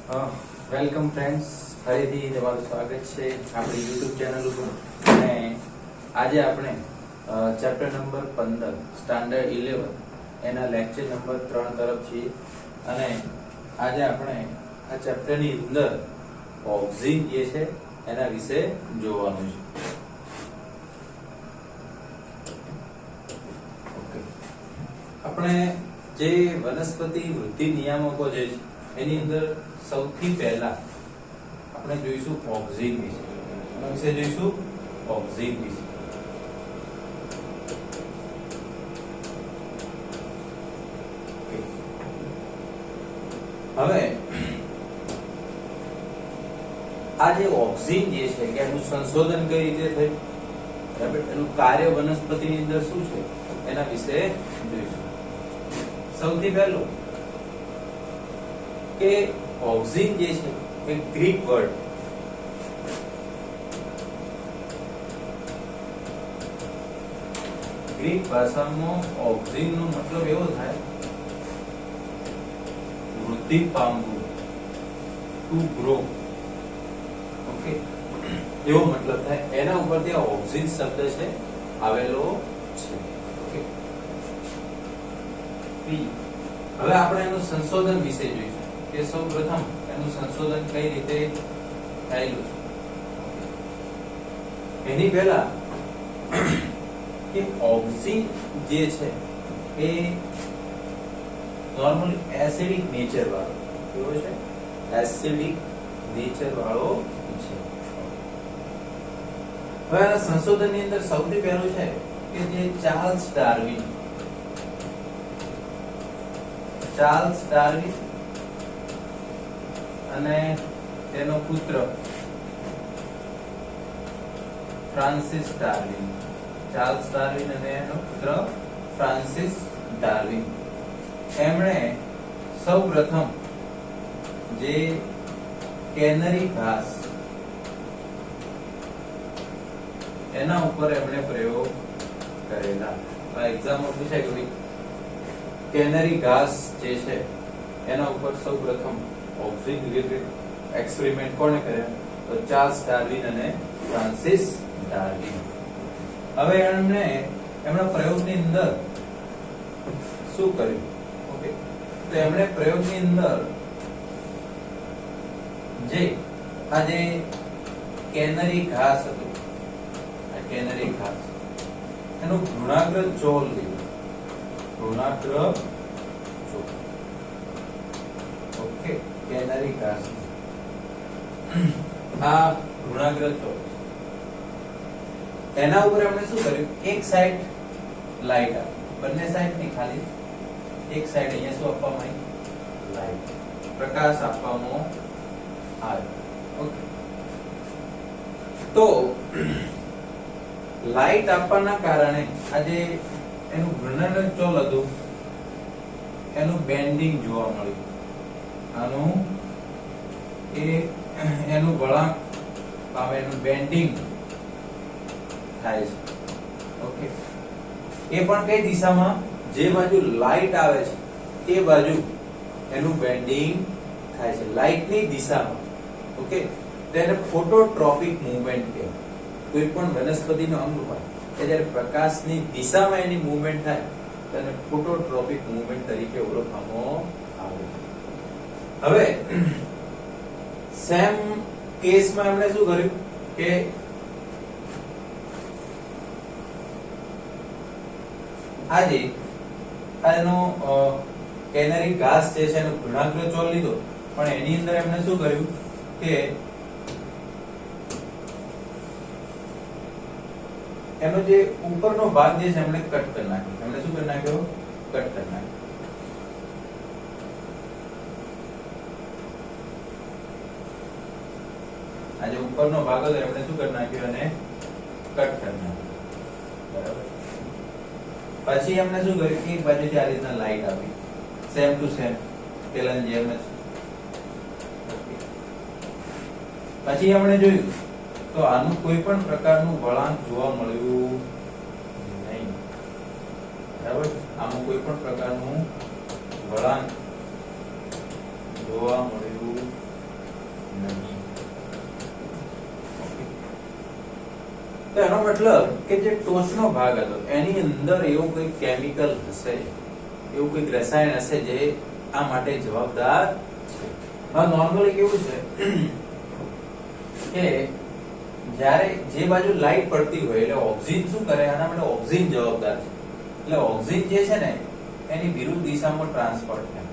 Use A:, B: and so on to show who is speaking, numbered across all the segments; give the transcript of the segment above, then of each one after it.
A: Welcome friends, ફરીથી તમારું સ્વાગત છે આપણી યુટ્યુબ ચેનલ ઉપર. અને આજે આપણે ચેપ્ટર નંબર 15 સ્ટાન્ડર્ડ 11 એના લેક્ચર નંબર 3 તરફ છીએ. અને આજે આપણે આ ચેપ્ટરની અંદર ઓક્સિન જે છે એના વિશે જોવાનું છે. આપણે જે વનસ્પતિ વૃદ્ધિ નિયામકો જે છે એની અંદર સૌથી પહેલા આપણે જોઈશું ઓક્સિન વિશે. એના વિશે જોઈશું ઓક્સિન વિશે. હવે આ જે ઓક્સિન જે છે કે એનું સંશોધન કઈ રીતે થયું, બરાબર, એનું કાર્ય વનસ્પતિની અંદર શું છે એના વિશે જોઈશું. સૌથી પહેલું કે ઓક્સિન જે છે એ ગ્રીક વર્ડ ગ્રીક ભાષામાં ઓક્સિન નો મતલબ એવો થાય વૃદ્ધિ પામવું, ટુ ગ્રો. ઓકે, એવો મતલબ થાય. એના ઉપરથી આ ઓક્સિન શબ્દ છે આવેલો છે. ઓકે, હવે આપણે એનું સંશોધન વિશે જોઈશું કે સૌપ્રથમ એનું સંશોધન કઈ રીતે થયેલું છે. એની પહેલા કે ઓક્સિન જે છે એ નોર્મલી એસિડિક નેચર વાળો કેવો છે, એસિડિક નેચર વાળો છે. હવે આના સંશોધનની અંદર સૌથી પહેલું છે કે જે ચાર્લ્સ ડાર્વિન અને તેનો પુત્ર ફ્રાન્સિસ ડાર્વિન. ચાર્લ્સ ડાર્વિન અને એનો પુત્ર ફ્રાન્સિસ ડાર્વિન, એમણે સૌપ્રથમ જે કેનરી ઘાસ એના ઉપર એમણે પ્રયોગ કરેલા. એક્ઝામમાં પૂછાય કે ભાઈ કેનરી ઘાસ જે છે એના ઉપર સૌપ્રથમ ઓક્સિન રિલેટેડ એક્સપેરિમેન્ટ કોણે કર્યા? તો ચાર્લ્સ ડાર્વિન અને ફ્રાન્સિસ ડાર્વિન. હવે એમના પ્રયોગની અંદર શું કર્યું? ઓકે, તો એમણે પ્રયોગની અંદર જે આ જે કેનરી ઘાસ હતું, આ કેનરી ઘાસ એનું ભ્રૂણાગ્ર ચોલ લીધું. ભ્રૂણાગ્ર ચોલ, ઓકે, કેનરી ઘાસ આ ભ્રૂણાગ્ર ચોલ. એના ઉપર એમણે શું કર્યું? એક સાઈડ લાઈટ આપી, બંને સાઈડ ની ખાલી એક સાઈડ અહીંયા શું આપવામાં આવી? લાઈટ, પ્રકાશ આપવામાં આવ્યો. ઓકે, તો લાઈટ આપવાના કારણે આજે એનું ભ્રૂણાગ્ર ચોલ હતું એનું બેન્ડિંગ જોવા મળ્યું. એનું વળાંક પામે, એનું બેન્ડિંગ થાય છે. ઓકે, એ પણ કઈ દિશામાં? જે બાજુ લાઈટ આવે છે એ બાજુ એનું બેન્ડિંગ થાય છે, લાઈટની દિશામાં. ઓકે, તેને ફોટોટ્રોપિક મૂવમેન્ટ કહેવાય. કોઈ પણ વનસ્પતિનો અંગ હોય કે જ્યારે પ્રકાશની દિશામાં એની મૂવમેન્ટ થાય તેને ફોટોટ્રોપિક મૂવમેન્ટ તરીકે ઓળખવામાં આવે છે. હવે સેમ કેસમાં એમણે શું કર્યું કે આજે આનો કેનરી ઘાસ જે છે એનો ભ્રૂણાગ્ર ચોલ લીધો, પણ એની અંદર એમણે શું કર્યું કે એનો જે ઉપરનો ભાગ જે છે એમણે કટ કરી નાખ્યો. એમણે શું કરી નાખ્યો? કટ કરી નાખ્યો. આજે ઉપરનો ભાગ હતો એમણે શું કરી નાખ્યો? અને કટ કરી નાખ્યો. બરાબર. પછી એમણે શું કર્યું? એક બાજુથી આ રીતના લાઈટ આપી, સેમ ટુ સેમ પેલાની જેમ જ. પછી એમણે જોયું તો આનું કોઈ પણ પ્રકારનું વળાંક જોવા મળ્યું નહીં. બરાબર, આમાં કોઈ પણ પ્રકારનું વળાંક જોવા મળ્યું તો એનો મતલબ કે જે ટોચનો ભાગ હતો એની અંદર એવું કોઈ કેમિકલ હશે, એવું કોઈ રસાયણ હશે જે આ માટે જવાબદાર છે. હવે નોર્મલી કેવું છે કે જ્યારે જે બાજુ લાઈટ પડતી હોય એટલે ઓક્સિજન શું કરે, આના માટે ઓક્સિજન જવાબદાર છે. એટલે ઓક્સિજન જે છે ને એની વિરુદ્ધ દિશામાં ટ્રાન્સફર થાય,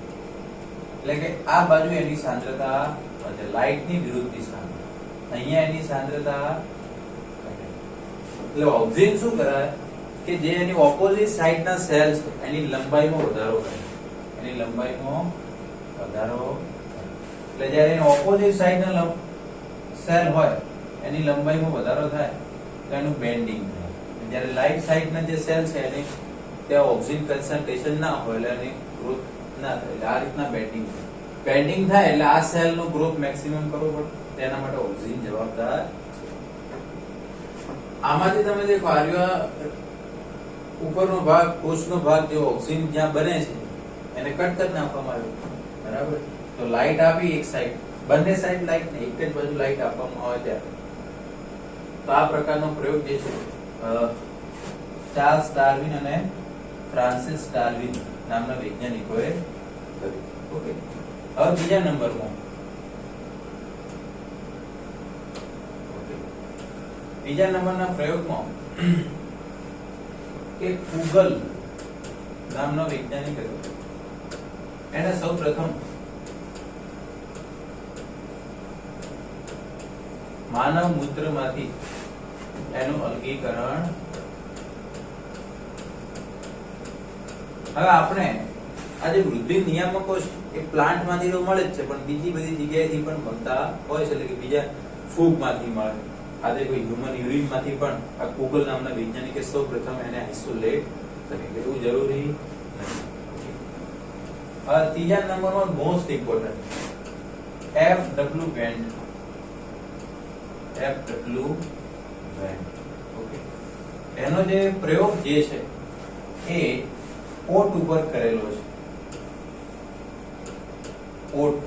A: એટલે કે આ બાજુ એની સાંદ્રતા વધે, લાઈટની વિરુદ્ધ દિશામાં. અહીંયા એની સાંદ્રતા ઘટે. એટલે ઓક્સિજન શું કરે કે જે એની ઓપોઝિટ સાઈડના સેલ છે એની લંબાઈમાં વધારો કરે, એની લંબાઈમાં વધારો કરે. એટલે જ્યારે એની ઓપોઝિટ સાઈડના સેલ હોય એની લંબાઈમાં વધારો થાય તો એનું બેન્ડિંગ થાય. જ્યારે લાઈટ સાઈડના જે સેલ છે એની ત્યાં ઓક્સિજન કન્સન્ટ્રેશન ના હોય એટલે એની ગ્રોથ ના થાય. એટલે આ રીતના બેન્ડિંગ થાય. બેન્ડિંગ થાય એટલે આ સેલનો ગ્રોથ મેક્સિમમ કરવો પડે, તેના માટે ઓક્સિજન જવાબદાર છે. આમાંથી તમે દેખો આર્યા ઉપરનો ભાગ, ટોચનો ભાગ જે ઓક્સિજન જ્યાં બને છે એને કટ કરી નાખવામાં આવ્યો, બરાબર. તો લાઈટ આપી એક સાઈડ, બંને સાઈડ લાઈટ ને એક જ બાજુ લાઈટ આપવામાં આવે ત્યારે. તો આ પ્રકારનો પ્રયોગ જે છે ચાર્લ્સ ડાર્વિન અને ફ્રાન્સિસ ડાર્વિન નામના વૈજ્ઞાનિકોએ કર્યું. ઓકે, હવે બીજા નંબરમાં બીજા નંબરના પ્રયોગમાં કે કુગલ નામનો વૈજ્ઞાનિક હતો. એને સૌપ્રથમ માનવ મૂત્રમાંથી એનું અલગીકરણ. હવે આપણે આ જે વૃદ્ધિ નિયામકો છે એ પ્લાન્ટમાંથી તો મળે જ છે, પણ બીજી બધી જગ્યાએથી પણ મળતા હોય છે. એટલે કે બીજા ફૂગમાંથી મળે, આજે કોઈ હ્યુમન યુરિનમાંથી પણ આ કુગલ નામના વૈજ્ઞાનિકે સૌપ્રથમ એને આઇસોલેટ કરી. એવું જરૂરી નથી. ત્રીજા નંબરમાં most important FW vent. FW vent. Okay, એનો જે પ્રયોગ જે છે એ ઓટ ઉપર કરેલો છે. ઓટ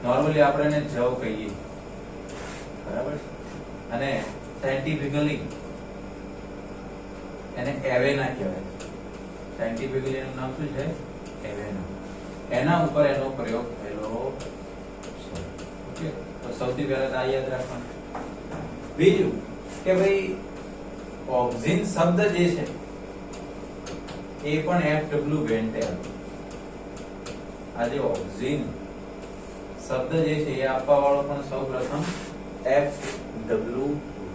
A: નોર્મલી આપણે એને જવ કહીએ, બરાબર, અને સાયન્ટિફિકલી એને એવેના કહેવાય. સાયન્ટિફિકલી એનું નામ શું છે? એવેના. એના ઉપર એનો પ્રયોગ થયેલો છે. ઓકે, તો સૌથી પહેલા તો આ યાદ રાખવાનું. બીજું કે ભાઈ ઓક્સિજન શબ્દ જે છે એ પણ FW વેન્ટે હતો. આ જે ઓક્સિજન શબ્દ જે છે એ આપવા વાળો પણ સૌપ્રથમ FW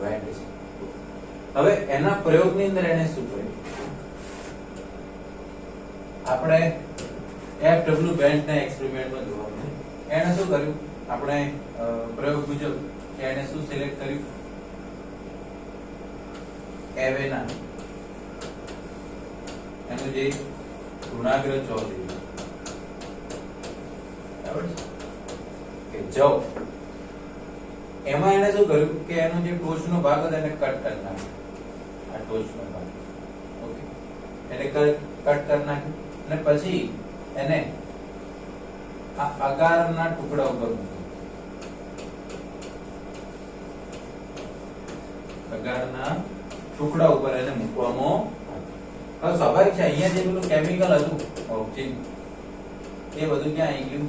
A: વેન્ટ છે. હવે એના પ્રયોગની અંદર એને શું કર્યું? આપણે FW વેન્ટના એક્સપેરિમેન્ટમાં જોવા મળ્યું. એને શું કર્યું? આપણે પ્રયોગ મુજબ એને શું સિલેક્ટ કર્યું? એવેના, એનું જે ઋણાગ્ર ચૌધરી, બરાબર કે જવ, એમાં એને શું કર્યું કે એનો જે ટોચનો ભાગ હતો એને કટ કરી નાખ્યો. આ ટોચનો ભાગ, ઓકે, એને કટ કરી નાખ્યો અને પછી એને આ અગારના ટુકડા ઉપર મૂક્યો. અગારના ટુકડા ઉપર એને મૂકવામાં. હવે સ્વાભાવિક છે અહીંયા જે પેલું કેમિકલ હતું ઓક્સિજન એ બધું ક્યાં આવી ગયું?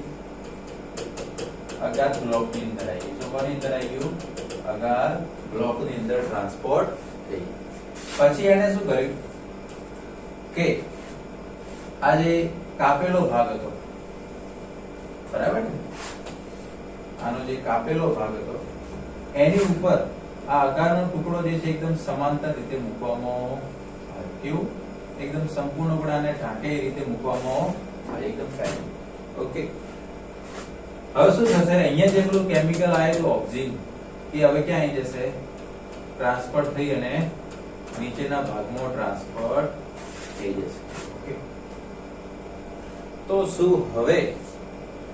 A: અગાર બ્લોક ની અંદર આવી ગયું. કોની અંદર આવી ગયું? અગાર બ્લોક ની અંદર ટ્રાન્સપોર્ટ થઈ ગયું. પછી એને શું કર્યું કે આ જે કાપેલો ભાગ હતો, બરાબર ને, આનો જે કાપેલો ભાગ હતો એની ઉપર આ અગારનો ટુકડો જે છે એકદમ સમાંતર રીતે મૂકવામાં આવે. કેવું? એકદમ સંપૂર્ણપણે આને ઢાંકે એ રીતે મૂકવામાં આવે, એકદમ ફાઇન. ઓકે, હવે શું થશે? અહીંયા જે પેલું કેમિકલ આવેલું ઓક્સિજન એ હવે ક્યાં આવી જશે? ટ્રાન્સફર થઈ અને નીચેના ભાગમાં ટ્રાન્સફર થઈ જશે. ઓકે, તો શું હવે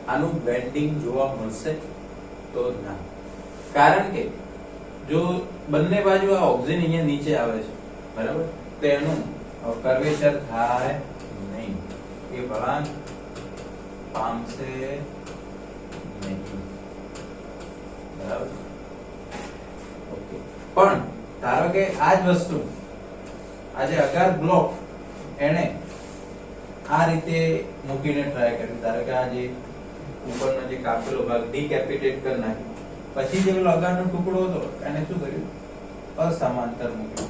A: આનું બેન્ડિંગ જોવા મળશે? તો ના, કારણ કે જો બંને બાજુ આ ઓક્સિજન અહીંયા નીચે આવે છે, બરાબર, તો એનું કર્વેચર થાય નહીં, એ વળાંક પામશે નહીં, બરાબર. ઓકે, પણ ધારો કે કે આ જ વસ્તુ આજે અગાર બ્લોક એને આ રીતે મૂકીને ટ્રાય કર્યું, ધારો કે આ જે ઉપરનો જે કાપેલો ભાગ ડીકેપિટેટ કરી નાખ્યો, પછી જે પેલો અગારનો ટુકડો હતો એને શું કર્યું, અસમાંતર મૂક્યો,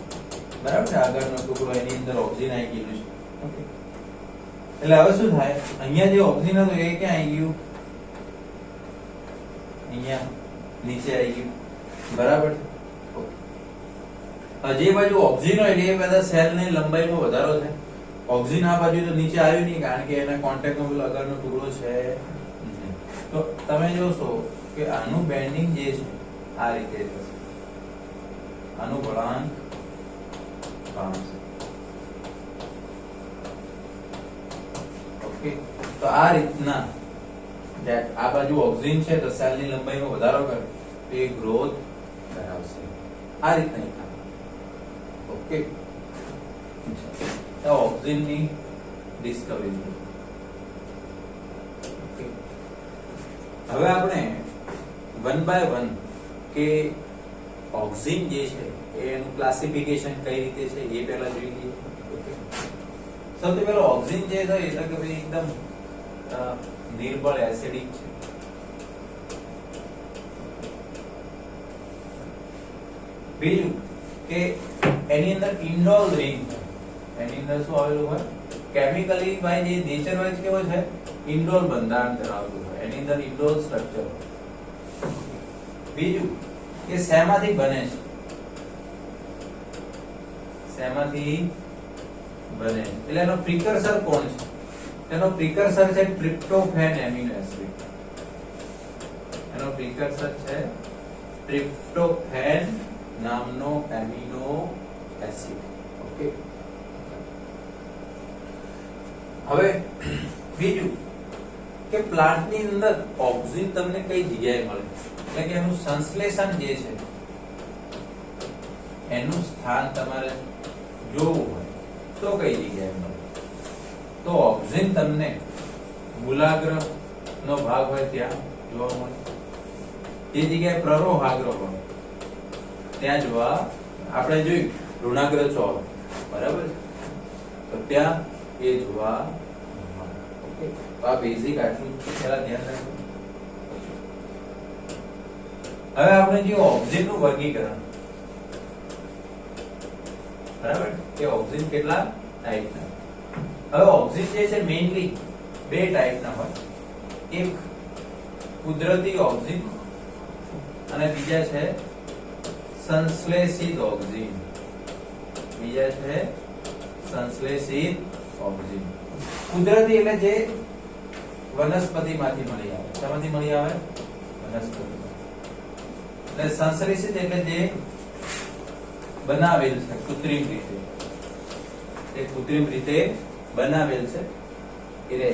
A: બરાબર છે, આગળનો ટુકડો એની અંદર ઓક્સિજન આવી ગયેલું છે. ઓકે, એટલે હવે શું થાય, અહીંયા જે ઓક્સિજન હતું એ ક્યાં આવી ગયું, અહીંયા નીચે આવી ગયું, બરાબર. જે બાજુ ઓક્સિજન હોય એ બધા સેલની લંબાઈમાં વધારો થાય. ઓક્સિજન આ બાજુ તો નીચે આવ્યું નહીં, કારણ કે એના કોન્ટેક્ટમાં પેલો આગળનો ટુકડો છે. તો તમે જોશો કે આનું બેન્ડિંગ જે છે આ રીતે થશે, આનું વળાંક 5. ઓકે, તો આ રીતના આ બાજુ ઓક્સિજન છે તો સેલની લંબાઈમાં વધારો કરે તો એ ગ્રોથ કરાવશે, આ રીતના. ઓકે, તો ઓક્સિજનની ડિસ્કવરી. ઓકે, હવે આપણે વન બાય વન કે ઓક્સિજન જે છે એનું ક્લાસિફિકેશન કઈ રીતે છે એ પહેલા જોઈ લઈએ. ઓકે, સૌથી પહેલો ઓક્સિજન જે છે એટલે કે ભાઈ એકદમ નિર્બળ એસિડિક છે. બીજું કે એની અંદર ઇન્ડોલ રિંગ, એની અંદર શું આવેલું હોય, કેમિકલી ભાઈ જે નેચર વાઇઝ કેવો છે, ઇન્ડોલ બંધારણ ધરાવતું હોય, એની અંદર ઇન્ડોલ સ્ટ્રક્ચર હોય. બીજું કે શેમાંથી બને છે, શેમાંથી બને એટલે એનો પ્રિકર્સર કોણ છે, એનો પ્રિકર્સર છે ટ્રિપ્ટોફેન એમિનો એસિડ, એનો પ્રિકર્સર છે ટ્રિપ્ટોફેન નામનો એમિનો એસિડ. ઓકે, હવે બીજું કે પ્લાન્ટની અંદર ઓક્સિજન તમને કઈ જગ્યાએ મળે, એટલે કે એનું સંશ્લેષણ જે છે એનું સ્થાન તમારે જોવું હોય તો કઈ જગ્યાએ મળે, તો ઓક્સિજન તમને મૂલાગ્ર નો ભાગ હોય ત્યાં જોવા મળે, જે જગ્યાએ પ્રરોહાગ્ર હોય ત્યાં જોવા આપણે જોયું ઋણાગ્ર ચોર, બરાબર, તો ત્યાં એ જોવા. ઓકે, તો આ બેઝિક આટલું પહેલા ધ્યાન રાખો. હવે આપણે જે ઓક્સિજન નું વર્ગીકરણ, બરાબર, કે ઓક્સિજન કેટલા ટાઈપના. હવે ઓક્સિજન જે છે મેઇનલી બે ટાઈપના હોય, એક કુદરતી ઓક્સિજન અને બીજા છે સંશ્લેષિત ઓક્સિજન. બીજા છે સંશ્લેષિત ઓક્સિજન. કુદરતી એટલે જે વનસ્પતિમાંથી મળી આવે, શેમાંથી મળી આવે, વનસ્પતિમાંથી. એટલે સંશ્લેષિત એટલે જે બનાવેલ છે કૃત્રિમ રીતે, એ કૃત્રિમ રીતે બનાવેલ છે એ રહે.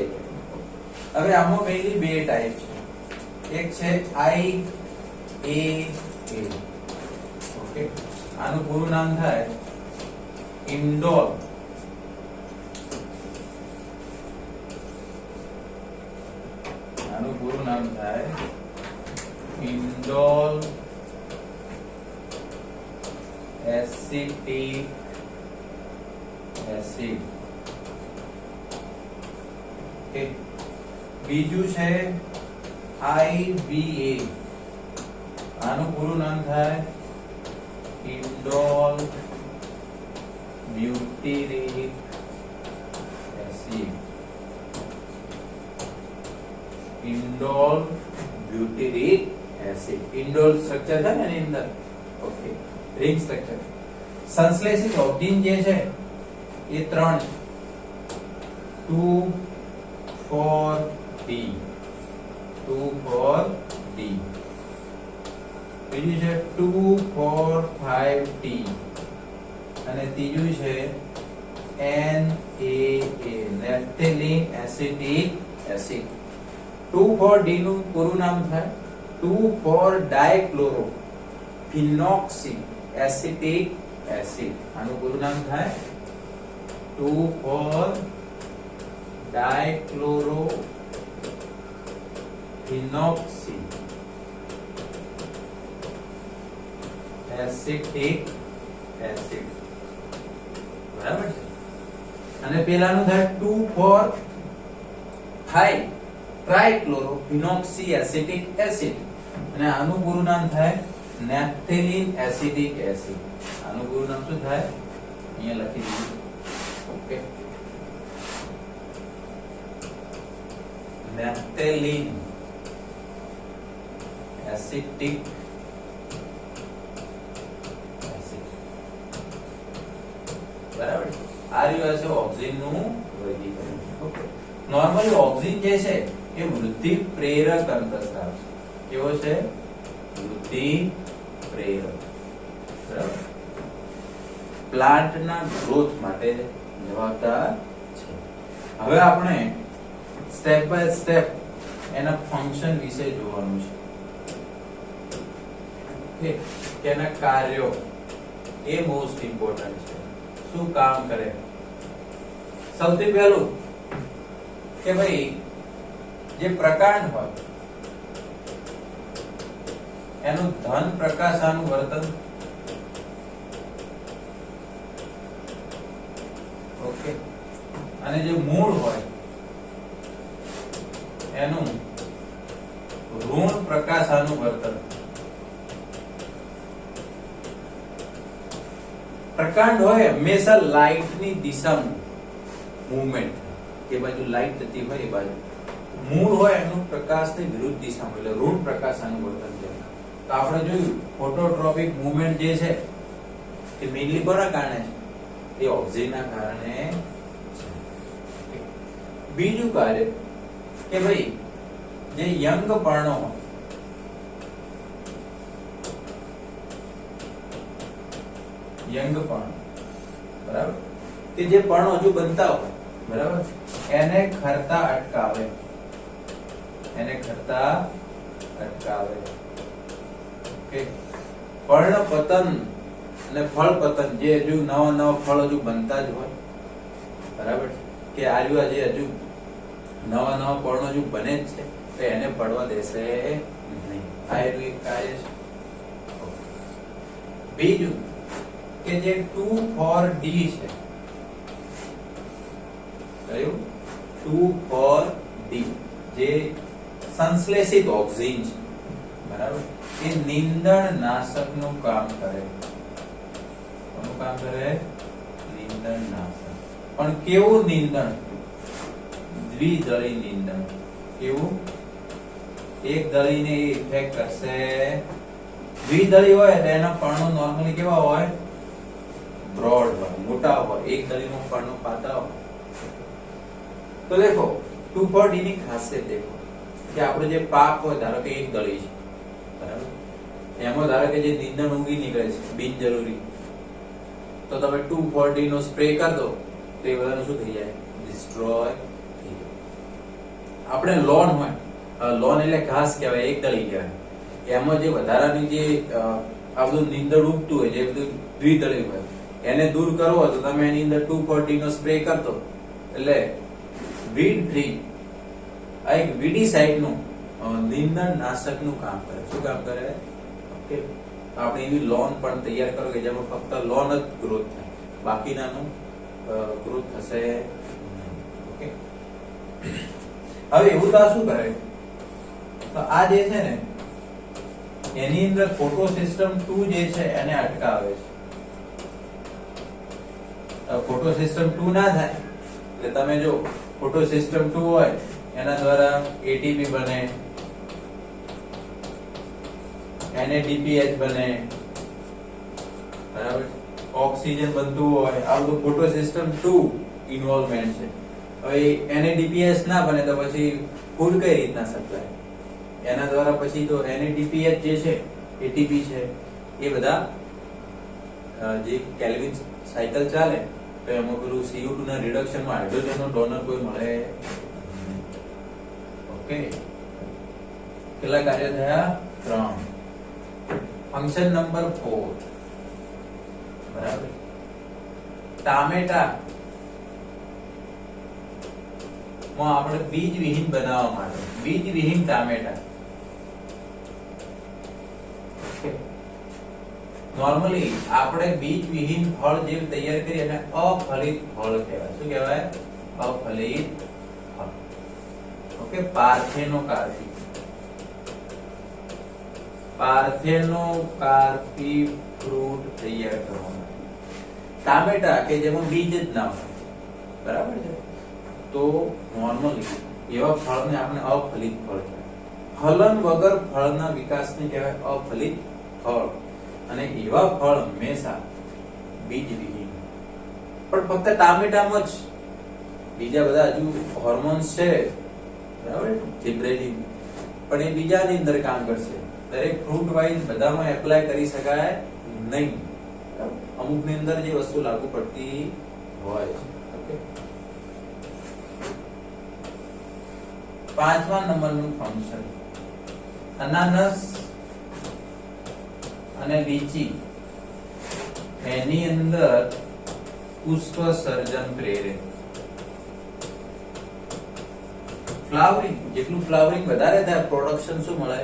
A: હવે આમાં મેઇનલી બે ટાઈપ છે, એક છે IAA. ઓકે, આનું પૂરું નામ થાય ઇન્ડોલ આનું પૂરું નામ થાય ઇન્ડોલ એસિટિક એસિડ. ઓકે, બીજું છે IBA, આનું પૂરું નામ થાય indole butyric acid. Indole butyric acid, indole structure છે ને એની અંદર. Okay, ring structure. સંશ્લેષિત ઓક્સિજન જે છે એ ત્રણ છે, 2,4-D, 2,4-D. બીજું છે 2,4,5-T અને ત્રીજું છે NAA, naphthalene acetic acid. 2,4-D નું પૂરું નામ થાય 2,4-ડાયક્લોરો ફિનોક્સી એસિટિક એસિડ. આનું પૂરું નામ થાય 2,4-ડાયક્લોરો ફિનોક્સી એસિટિક એસિડ, બરાબર છે. અને પેલાનું થાય 2,4 ટ્રાઇક્લોરોફિનોક્સી એસિટિક એસિડ, અને આનું પૂરું નામ થાય નેપ્થેલિન એસિડિક એસિડ. આનું પૂરું નામ શું થાય? અહીંયા લખી દીધું. ઓકે, નેપ્થેલિન એસિટિક એસિડ, બરાબર. આ રહ્યું છે ઓક્સિજન નું વર્ગીકરણ. ઓકે, નોર્મલી ઓક્સિજન જે છે એ વૃદ્ધિ પ્રેરક અંતસ્ત્રાવ છે. કેવો છે? વૃદ્ધિ પ્રેરક, બરાબર. પ્લાન્ટના ગ્રોથ માટે જવાબદાર છે. હવે આપણે સ્ટેપ બાય સ્ટેપ એના ફંક્શન વિશે જોવાનું છે. ઓકે, કે એના કાર્યો એ મોસ્ટ ઇમ્પોર્ટન્ટ છે. શું કામ કરે? સૌથી પહેલું કે ભાઈ જે પ્રકાંડ હોય એનું ધન પ્રકાશાનું વર્તન. ઓકે, અને જે મૂળ હોય એનું ઋણ પ્રકાશાનું વર્તન. પ્રકાંડ હોય હંમેશા લાઇટ ની દિશામાં મૂવમેન્ટ, કે બાજુ લાઇટ જતી હોય એ બાજુ. મૂળ હોય એનું પ્રકાશની વિરુદ્ધ દિશામાં, એટલે ઋણ પ્રકાશાનું વર્તન છે. તો આપણે જોયું ફોટોટ્રોપિક મૂવમેન્ટ જે છે એ મેઇનલી કોના કારણે છે? એ ઓક્સિજનના કારણે છે. બીજું કાર્ય કે ભાઈ જે યંગ પર્ણો, બરાબર, કે જે પર્ણો હજુ બનતા હોય, બરાબર, એને ખરતા અટકાવે. ઓકે, પર્ણ પતન અને ફળ પતન, જે હજુ નવા ફળ હજુ બનતા જ હોય, બરાબર, કે આર્યું જે હજુ નવા પર્ણો હજુ બને જ છે, તો એને પડવા દેશે નહીં. આ એનું એક કાર્ય છે. બીજું કે જે 2,4-D છે, કયું? 2,4-D, જે સંશ્લેષિત ઓક્સિજન છે, બરાબર, એ નિંદણ નાશકનું કામ કરે. કોનું કામ કરે? નિંદણ નાશક. પણ કેવું નિંદણ? દ્વિદળી નિંદણ. કેવું? એક દળીને ઇફેક્ટ કરશે. દ્વિદળી હોય એટલે એના પર્ણો નોર્મલી કેવા હોય? બ્રોડ હોય, મોટા હોય. એક દળીનો પર્ણો પાતળા હોય. તો દેખો 2,4-D ની ખાસિયત દેખો કે આપણો જે પાક હોય, ધારો કે એક દળી છે, બરાબર, એમાં ધારો કે જે નિંદણ ઉગી નીકળે છે બિનજરૂરી, તો તમે 2,4-D નો સ્પ્રે કરી દો તો એ બધાનું શું થઈ જાય? ડિસ્ટ્રોય થઈ જાય. આપણે લોન હોય, લોન એટલે ઘાસ કહેવાય, એક દળી કહેવાય. એમાં જે વધારાની જે આ બધું નિંદણ ઉગતું હોય, જે બધું દ્વિદળી હોય, એને દૂર કરવો તો તમે એની અંદર 2,4-D નો સ્પ્રે કરતો, એટલે વીડ ફ્રી, આ એક વીડીસાઇડ નું નિંદણ નાશક નું કામ કરે. શું કામ કરે? ઓકે, આપણે એવી લોન પણ તૈયાર કરો કે જેમાં ફક્ત લોન જ ગ્રોથ થાય, બાકીનાનું ગ્રોથ થશે નહીં. ઓકે, હવે એવું તો શું કરે? તો આ જે છે ને એની અંદર ફોટોસિસ્ટમ 2 જે છે એને અટકાવે છે. ફોટોસિસ્ટમ 2 ના થાય એટલે તમે જો ફોટોસિસ્ટમ 2 હોય એના દ્વારા એટીપી બને, NADPH બને, બરાબર, ઓક્સિજન બનતું હોય. આ બધું ફોટોસિસ્ટમ 2 ઇન્વોલ્વમેન્ટ છે. હવે NADPH ના બને તો પછી ફૂડ કઈ રીતના સપ્લાય? એના દ્વારા પછી તો NADPH જે છે, એટીપી છે, એ બધા જે કેલ્વિન સાયકલ ચાલે તો એમાં પેલું CO2 ના રિડક્શનમાં હાઇડ્રોજનનો ડોનર કોઈ મળે. ઓકે, કેટલા કાર્ય થયા? 3. ફંક્શન નંબર 4, બરાબર, ટામેટા માં આપણે બીજ વિહીન બનાવવા માટે બીજ વિહીન ટામેટા. નોર્મલી આપણે બીજ વિહીન ફળ જે તૈયાર કરી એને અફલિત ફળ કહેવાય. શું કહેવાય? અફલિત ફળ. ઓકે, પાર્થેનોકાર્પી. પાર્થેનોકાર્પી ફ્રૂટ તૈયાર કરવાનું. ટામેટા કે જેમાં બીજ જ ના હોય, બરાબર છે, તો નોર્મલી એવા ફળને આપણે અફલિત ફળ કહેવાય. ફલન વગર ફળના વિકાસને કહેવાય અફલિત ફળ. અને એવા ફળ હંમેશા બીજ વિહીન. પણ ફક્ત ટામેટામાં જ બીજા બધા હજુ હોર્મોન્સ છે, બરાબર, જીબ્રેલિન, પણ એ બીજાની અંદર કામ કરશે. દરેક ફ્રૂટ વાઇઝ બધામાં એપ્લાય કરી શકાય નહીં. અમુક ની અંદર જે વસ્તુ લાગુ પડતી હોય છે. ઓકે, 5મા નંબરનું ફંક્શન, અનાનસ અને લીચી એની અંદર પુષ્પ સર્જન પ્રેરે. ફ્લાવરિંગ, જેટલું ફ્લાવરિંગ વધારે થાય પ્રોડક્શન શું મળે?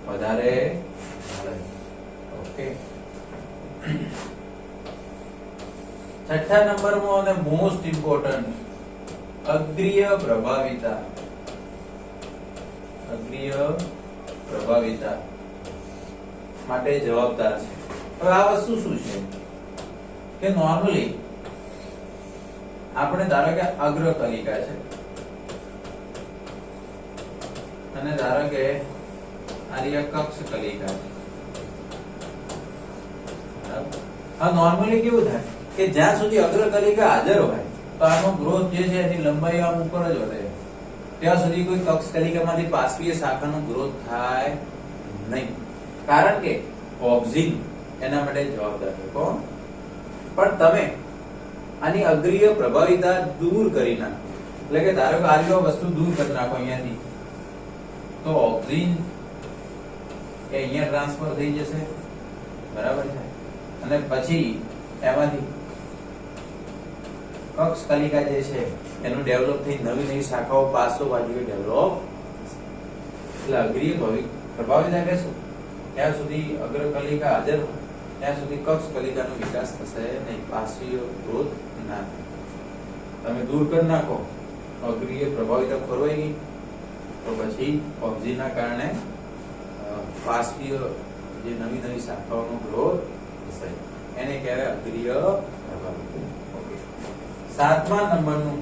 A: વધારે મળે. ઓકે, 6થા નંબરમાં અને મોસ્ટ ઇમ્પોર્ટન્ટ, અગ્રીય પ્રભાવિતા. અગ્રીય પ્રભાવિતા માટે જવાબદાર છે. હવે આ વસ્તુ શું છે કે નોર્મલી આપણે ધારો કે અગ્રકલિકા છે અને ધારો કે કક્ષ કલિકા છે. હા, નોર્મલી કેવું થાય કે જ્યાં સુધી અગ્રકલિકા હાજર હોય તો આનો ગ્રોથ જે છે એની લંબાઈ આમ ઉપર જ વધે. ત્યાં સુધી કોઈ કક્ષ કલિકામાંથી પાર્શ્વીય શાખાનો ગ્રોથ થાય નહીં. કારણ કે ઓક્સિન એના માટે જવાબદાર છે. કોણ? પણ તમે આની અગ્રીય પ્રભાવિતા દૂર કરી નાખો, એટલે કે ધારો કે આ વસ્તુ દૂર કરી નાખો અહીંયાથી, તો ઓક્સિન એ અહીંયા ટ્રાન્સફર થઈ જશે, બરાબર છે, અને પછી એમાંથી કક્ષ કલિકા જે છે એનું ડેવલપ થઈ નવી નવી શાખાઓ પાર્શ્વ બાજુએ ડેવલપ. એટલે અગ્રીય પ્રભાવિતા કહેશું ત્યાં સુધી અગ્રકલિકા હાજર હોય ત્યાં સુધી કક્ષ કલિકાનો વિકાસ થશે નહીં, પાર્શ્વીય ગ્રોથ ના થાય. તમે દૂર કરી નાખો, અગ્રીય પ્રભાવિતા ખોરવાઈ ગઈ, તો પછી ઓક્સિનના કારણે પાર્શ્વીય જે નવી નવી શાખાઓનો ગ્રોથ થશે, એને કહેવાય અગ્રીય પ્રભાવિતા. ઓકે, 7મા નંબરનું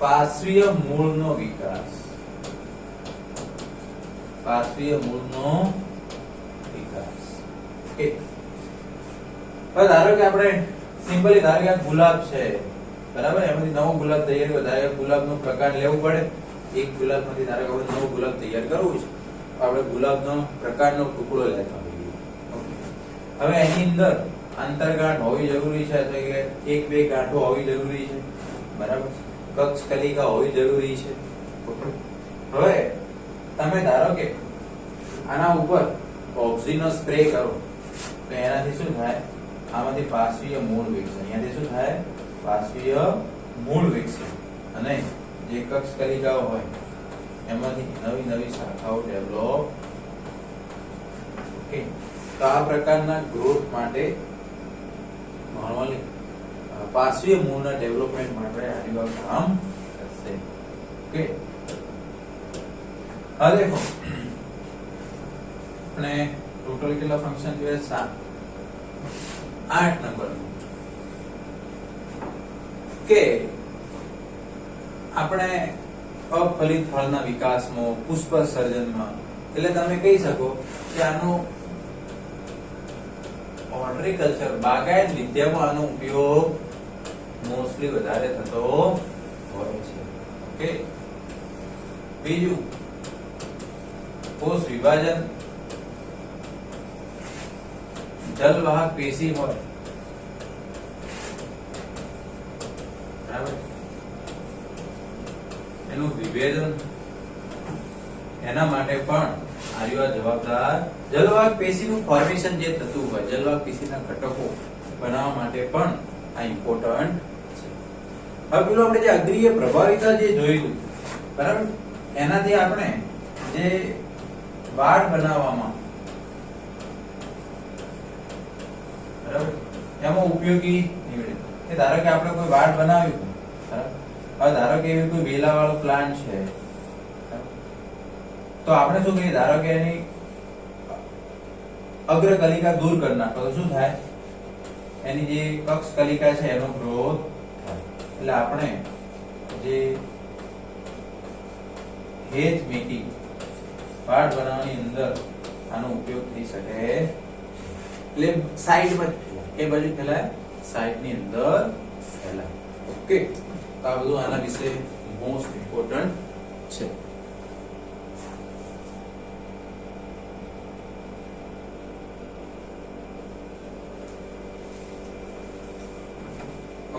A: પાર્શ્વીય મૂળનો વિકાસ. પાર્શ્વીય મૂળનો વિકાસ. ઓકે, હવે ધારો કે આપણે સિમ્પલી ધારો કે ગુલાબ છે, બરાબર, એમાંથી નવો ગુલાબ તૈયાર કર્યો. ધારો કે ગુલાબનો પ્રકાર લેવું પડે. એક ગુલાબમાંથી ધારો કે નવો ગુલાબ તૈયાર કરવું છે, તો આપણે ગુલાબનો પ્રકારનો ટુકડો લેતા હોઈએ. ઓકે, હવે એની અંદર આંતરગાંઠ હોવી જરૂરી છે, એટલે કે 1-2 ગાંઠો હોવી જરૂરી છે, બરાબર, કક્ષ કલિકા હોવી જરૂરી છે. હવે તમે ધારો કે આના ઉપર ઓક્સિનનો સ્પ્રે કરો તો એનાથી શું થાય? આમાંથી પાર્શ્વીય મૂળ વિકસે. અહીંયાથી શું થાય? પાર્શ્વીય મૂળ વિકસે અને જે કક્ષ કલિકાઓ હોય એમાંથી નવી નવી શાખાઓ ડેવલપ. ઓકે, તો આ પ્રકારના ગ્રોથ માટે નોર્મલી પાર્શ્વીય મૂળના ડેવલપમેન્ટ માટે આ કામ કરશે. ઓકે, હવે દેખો આપણે ટોટલ કેટલા ફંક્શન જોઈએ? 7. 8 નંબરનું કે આપણે અફલિત ફળના વિકાસમાં, પુષ્પ સર્જનમાં, એટલે તમે કહી શકો કે આનો હોર્ટિકલ્ચર, બાગાયત વિદ્યામાં આનો ઉપયોગ મોસ્ટલી વધારે થતો હોય છે. ઓકે, બીજું કોષ વિભાજન, જલવાહક પેશી હોય, બરાબર, એનું વિભેદન, એના માટે પણ આર્યો જવાબદાર. જલવાહક પેશીનું ફોર્મેશન જે થતું હોય, જલવાહક પેશીના ઘટકો બનાવવા માટે પણ આ ઇમ્પોર્ટન્ટ છે. હવે પેલું આપણે જે અગ્રીય પ્રભાવિતા જે જોયું, બરાબર, એનાથી આપણે જે વાડ બનાવવામાં બરાબર. એમાં ઉપયોગી નિવડે કે ધારો કે આપણે કોઈ વાડ બનાવ્યું, બરાબર. હવે ધારો કે એવી કોઈ વેલા વાળો પ્લાન્ટ છે, તો આપણે શું કહીએ, ધારો કે એની અગ્ર કલિકા દૂર કરી નાખો તો શું થાય, એની જે કક્ષ કલિકા છે એનો ગ્રોથ થાય. એટલે આપણે જે હેજ મેકિંગ વાડ બનાવવાની અંદર આનો ઉપયોગ થઈ શકે. એટલે સાઈડમાં એ બાજુ ફેલાય, સાઈડ ની અંદર ફેલાય. ઓકે, તો આ બધું આના વિશે મોસ્ટ ઇમ્પોર્ટન્ટ છે.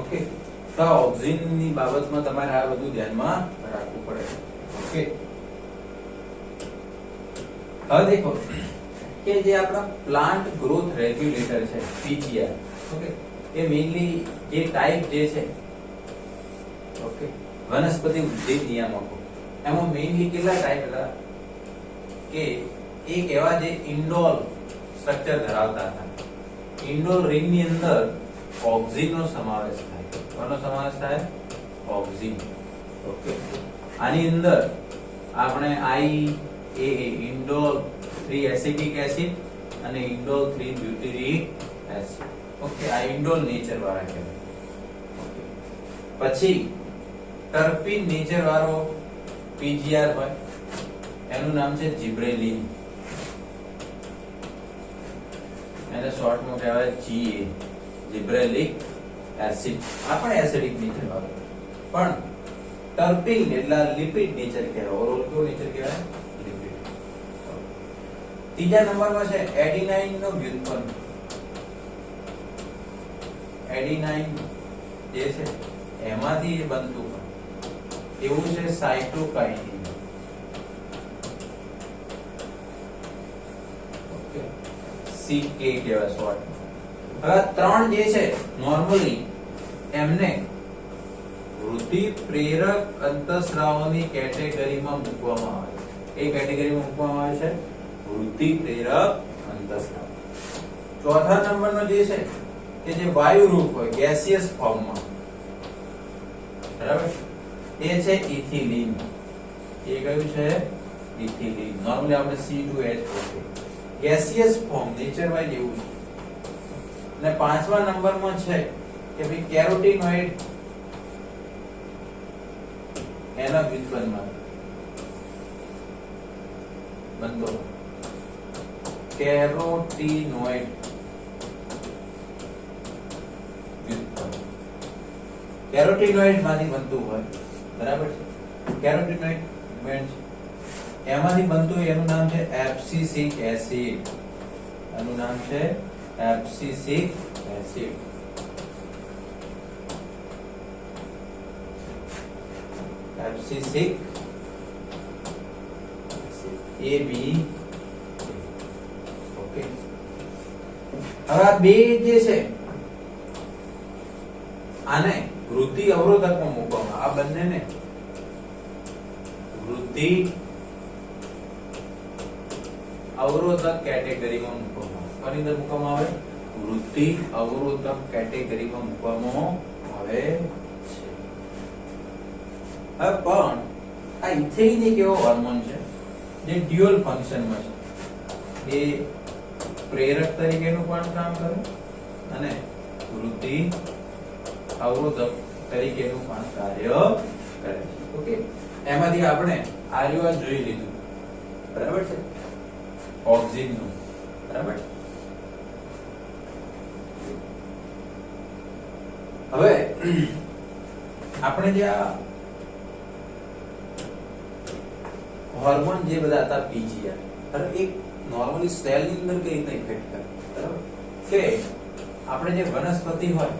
A: ઓકે, તો ઓક્સિજન ની બાબતમાં તમારે આ બધું ધ્યાનમાં રાખવું પડે. ઓકે, હવે દેખો કે જે આપણા પ્લાન્ટ ગ્રોથ રેગ્યુલેટર છે પીજીઆર, ઓકે, એ મેઇનલી જે ટાઈપ જે છે, ઓકે, વનસ્પતિ વૃદ્ધિ નિયામકો, એમાં મેઇનલી કેટલા ટાઈપ હતા કે એક એવા જે ઇન્ડોલ સ્ટ્રક્ચર ધરાવતા હતા. ઇન્ડોલ રિંગ ની અંદર ઓક્સિન નો સમાવેશ થાય. કોનો સમાવેશ થાય? ઓક્સિન. ઓકે, આની અંદર આપણે ઇન્ડોલ 3 એસિટિક એસિડ અને ઇન્ડોલ 3 બ્યુટેરિક એસિડ. ઓકે, આ ઇન્ડોલ નેચર વાળા કહેવાય. ઓકે, પછી ટર્પીન નેચર વાળો પીજીઆર હોય, એનું નામ છે જિબ્રેલિન. એને શોર્ટમાં કહેવાય GA, જિબ્રેલિક એસિડ. આ પણ એસિડિક નેચર વાળો, પણ ટર્પીન એટલે લિપિડ નેચર કહેવાય. ઓવરઓલ કેવો નેચર કહેવાય? લિપિડ. ત્રીજા નંબરમાં છે એડિનાઇન નો વ્યુત્પન્ન. એડિનાઇન જે છે એમાંથી બનતું હોય એવું છે સાઇટોકાઇનિન. ઓકે, CK કહેવાય શોર્ટ. હવે ત્રણ જે છે નોર્મલી એમને વૃદ્ધિ પ્રેરક અંતઃસ્રાવોની કેટેગરીમાં મૂકવામાં આવે છે. એ કેટેગરીમાં મૂકવામાં આવે છે વૃદ્ધિ પ્રેરક અંતઃસ્રાવ. ચોથા નંબરનો જે છે કે જે વાયુ રૂપ હોય ગેસિયસ ફોર્મમાં, બરાબર, એ છે ઇથિલિન. એ કયું છે? ઇથિલિન. નોર્મલી આપણે C2H gaseous form nature wise એવું છે. અને પાંચમા નંબરમાં છે કે ભાઈ કેરોટીનોઇડ એના વ્યુત્પન્નમાં બનતો કેરોટીનોઇડ વ્યુત્પન્ન, કેરોટીનોઇડ માંથી બનતું હોય, બરાબર છે. કેરોટીનોઇડ એમાંથી બનતું હોય એનું નામ છે એબ્સિસિક એસિડ. એનું નામ છે એબ્સિસિક એસિડ. એબ્સિસિક AB. ઓકે, હવે આ બે જે છે આને વૃદ્ધિ અવરોધકમાં મૂકવામાં, આ બંનેને વૃદ્ધિ અવરોધક કેટેગરીમાં મૂકવામાં આવે. કોની અંદર મૂકવામાં આવે? વૃદ્ધિ અવરોધક કેટેગરીમાં મૂકવામાં આવે છે. હવે પણ આ ઇથિલિન એક એવો હોર્મોન છે જે ડ્યુઅલ ફંક્શનમાં છે. એ પ્રેરક તરીકેનું પણ કામ કરે અને વૃદ્ધિ અવરોધક તરીકેનું પણ કાર્ય કરે છે. ઓકે, એમાંથી આપણે આર્યવા જોઈ લીધું, બરાબર છે, ઓક્સિન નું, બરાબર. હવે આપણે જે આ હોર્મોન જે બધા હતા પીજીઆર, બરાબર, એક નોર્મલી સેલ ની અંદર કઈ રીતે ઇફેક્ટ કરે, બરાબર, કે આપણે જે વનસ્પતિ હોય,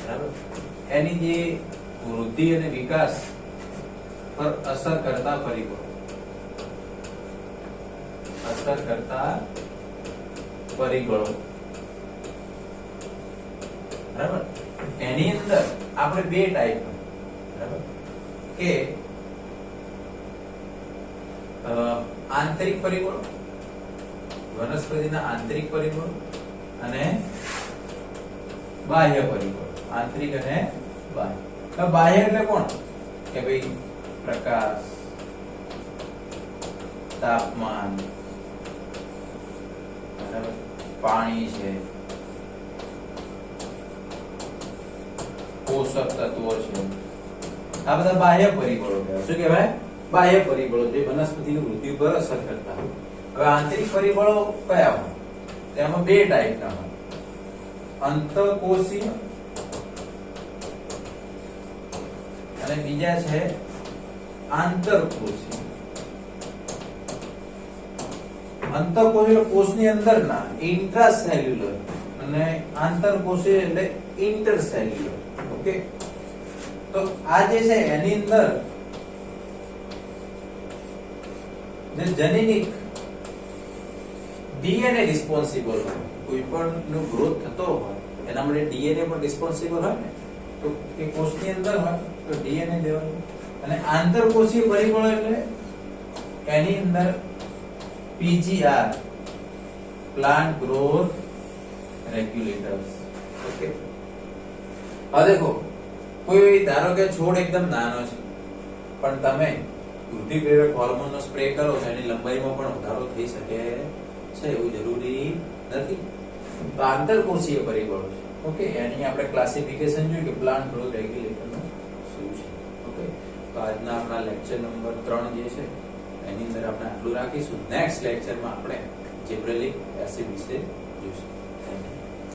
A: બરાબર, એની જે વૃદ્ધિ અને વિકાસ પર અસર કરતા પરિબળો, બરાબર, એની અંદર આપણે બે ટાઈપ, બરાબર, કે આંતરિક પરિબળો, વનસ્પતિના આંતરિક પરિબળો અને બાહ્ય પરિબળો, આંતરિક અને બાહ્ય. હવે બાહ્ય એટલે કોણ? કે ભાઈ પ્રકાશ, તાપમાન, બરાબર, પાણી છે, પોષક તત્વો છે, આ બધા બાહ્ય પરિબળો કહેવાય. શું કહેવાય? બાહ્ય પરિબળો, જે વનસ્પતિની વૃદ્ધિ ઉપર અસર કરતા હોય. હવે આંતરિક પરિબળો કયા હોય? તેમાં બે ટાઈપના હોય, અંતઃકોશીય અને બીજા છે આંતરકોશીય. અંતઃકોશીય કોષની અંદરના, ઇન્ટ્રાસેલ્યુલર, અને આંતરકોશીય એટલે ઇન્ટરસેલ્યુલર. ઓકે, તો આ જે છે એની અંદર જે જનીનિક ડીએનએ રિસ્પોન્સિબલ હોય, કોઈ પણ નો ગ્રોથ થતો હોય એના માટે ડીએનએ પણ રિસ્પોન્સિબલ હોય ને, તો એ કોષની અંદર હોય તો ડીએનએ દેવાનું. અને આંતરકોશીય પરિબળો એટલે એની અંદર PGR, plant growth regulators. Okay, હવે દેખો, કોઈ ધારો કે છોડ એકદમ નાનો છે પણ તમે વૃદ્ધિ પ્રેરક હોર્મોનનો સ્પ્રે કરો તો એની લંબાઈમાં પણ વધારો થઈ શકે છે, એવું જરૂરી નથી. તો આંતરકોશીય પરિબળો છે. ઓકે, એની આપણે ક્લાસિફિકેશન જોયું કે પ્લાન્ટ ગ્રોથ રેગ્યુલેટરનું શું છે. ઓકે, તો આજના આપણા લેક્ચર નંબર 3 જે છે એની અંદર આપણે આટલું રાખીશું. નેક્સ્ટ લેક્ચરમાં આપણે જિબ્રેલિક એસિડ વિશે જોઈશું.